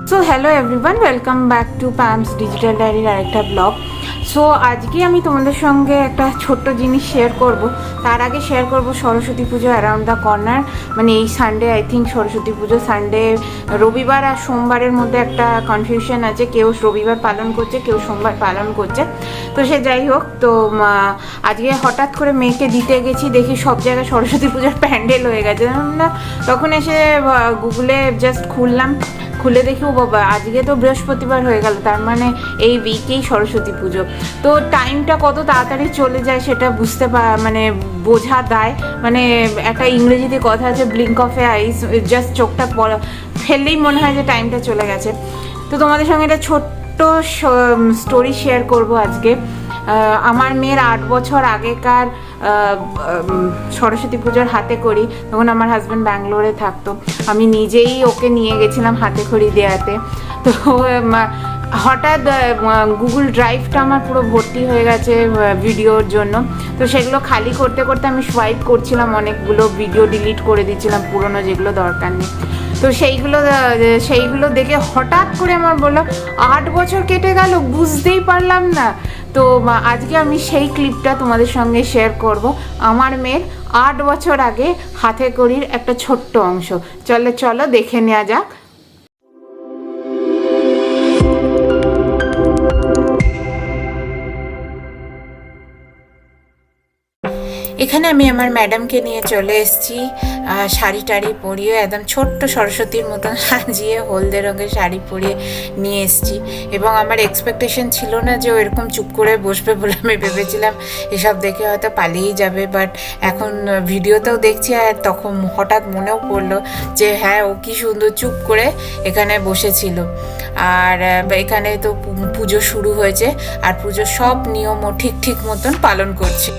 So hello everyone, welcome back to Pam's digital ডায়েরির আরেকটা blog. So আজকে আমি তোমাদের সঙ্গে একটা ছোট্ট জিনিস শেয়ার করব। তার আগে শেয়ার করব সরস্বতী পুজো অ্যারাউন্ড দ্য কর্নার। মানে এই Sunday I think Saraswati Puja Sunday, রবিবার আর সোমবারের মধ্যে একটা কনফিউশন আছে, কেউ রবিবার পালন করছে, কেউ সোমবার পালন করছে। তো সে যাই হোক, তো আজকে হঠাৎ করে মেয়েকে দিতে গেছি, দেখি সব জায়গায় সরস্বতী পুজোর প্যান্ডেল হয়ে গেছে না। তখন এসে গুগলে জাস্ট খুলে দেখি ও বাবা, আজকে তো বৃহস্পতিবার হয়ে গেল, তার মানে এই উইকেই সরস্বতী পুজো। তো টাইমটা কত তাড়াতাড়ি চলে যায় সেটা মানে বোঝা দায়। মানে একটা ইংরেজিতে কথা আছে, blink of a eyes, just চোখটা ফেললেই মনে হয় যে টাইমটা চলে গেছে। তো তোমাদের সঙ্গে একটা ছোট্ট স্টোরি শেয়ার করব আজকে। আমার মেয়ের 8 বছর আগেকার সরস্বতী পুজোর হাতে খড়ি, তখন আমার হাজব্যান্ড ব্যাঙ্গালোরে থাকতো, আমি নিজেই ওকে নিয়ে গেছিলাম হাতে খড়ি দেওয়াতে। তো হঠাৎ গুগল ড্রাইভটা আমার পুরো ভর্তি হয়ে গেছে ভিডিওর জন্য। তো সেগুলো খালি করতে করতে আমি সোয়াইপ করছিলাম, অনেকগুলো ভিডিও ডিলিট করে দিচ্ছিলাম পুরনো, যেগুলো দরকার নেই। তো সেইগুলো দেখে হঠাৎ করে আমার বললো 8 বছর কেটে গেল, বুঝতেই পারলাম না। তো আজকে আমি সেই ক্লিপটা তোমাদের সঙ্গে শেয়ার করব, আমার মেয়ের 8 বছর আগে হাতে খড়ির একটা ছোট্ট অংশ। চলো দেখে নেওয়া যাক। এখানে আমি আমার ম্যাডামকে নিয়ে চলে এসেছি, শাড়ি টাড়ি পরিয়ে একদম ছোট্ট সরস্বতীর মতন সাজিয়ে হলদে রঙের শাড়ি পরিয়ে নিয়ে এসেছি। এবং আমার এক্সপেকটেশন ছিল না যে ও এরকম চুপ করে বসবে বলে। আমি ভেবেছিলাম এসব দেখে হয়তো পালিয়েই যাবে, বাট এখন ভিডিওতেও দেখছি আর তখন হঠাৎ মনেও পড়লো যে হ্যাঁ, ও কি সুন্দর চুপ করে এখানে বসেছিল। আর এখানে তো পুজো শুরু হয়েছে, আর পুজোর সব নিয়মও ঠিক মতন পালন করছে।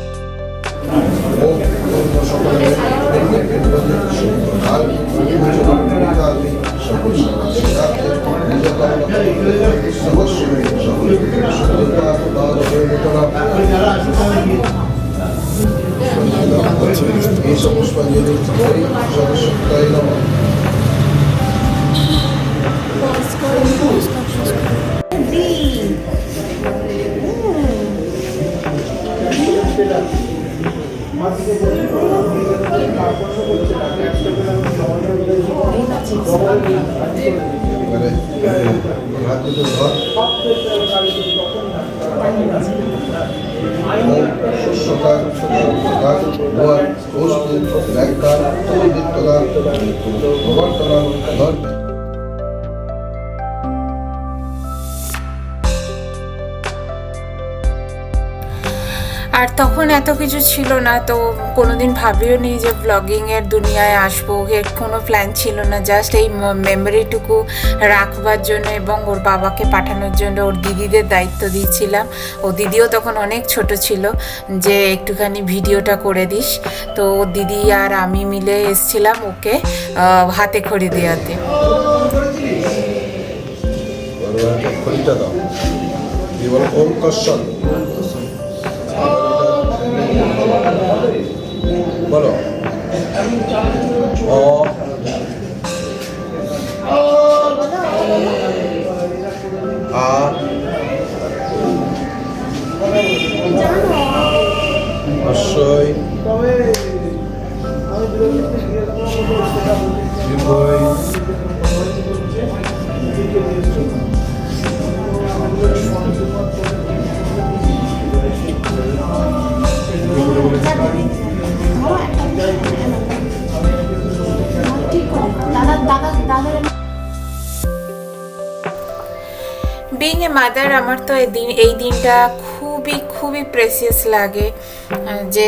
আর তখন এত কিছু ছিল না, তো কোনোদিন ভাবিও নি যে ব্লগিংয়ের দুনিয়ায় আসবো, এর কোনো প্ল্যান ছিল না। জাস্ট এই মেমোরিটুকু রাখবার জন্য এবং ওর বাবাকে পাঠানোর জন্য ওর দিদিদের দায়িত্ব দিয়েছিলাম। ও দিদিও তখন অনেক ছোট ছিল, যে একটুখানি ভিডিওটা করে দিস। তো ওর দিদি আর আমি মিলে এসছিলাম ওকে হাতে খড়ি দেওয়াতে। বলো অবশ্যই বিং এ মাদার, আমার তো এই দিনটা খুবই প্রেসিয়াস লাগে, যে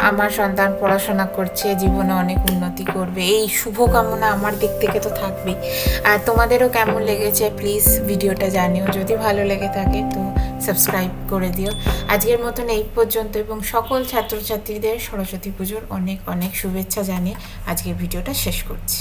আমার সন্তান পড়াশোনা করছে, জীবনে অনেক উন্নতি করবে, এই শুভকামনা আমার দিক থেকে তো থাকবেই। আর তোমাদেরও কেমন লেগেছে প্লিজ ভিডিওটা জানিও, যদি ভালো লেগে থাকে তো সাবস্ক্রাইব করে দিও। আজকের মতন এই পর্যন্ত, এবং সকল ছাত্রছাত্রীদের সরস্বতী পুজোর অনেক শুভেচ্ছা জানিয়ে আজকের ভিডিওটা শেষ করছি।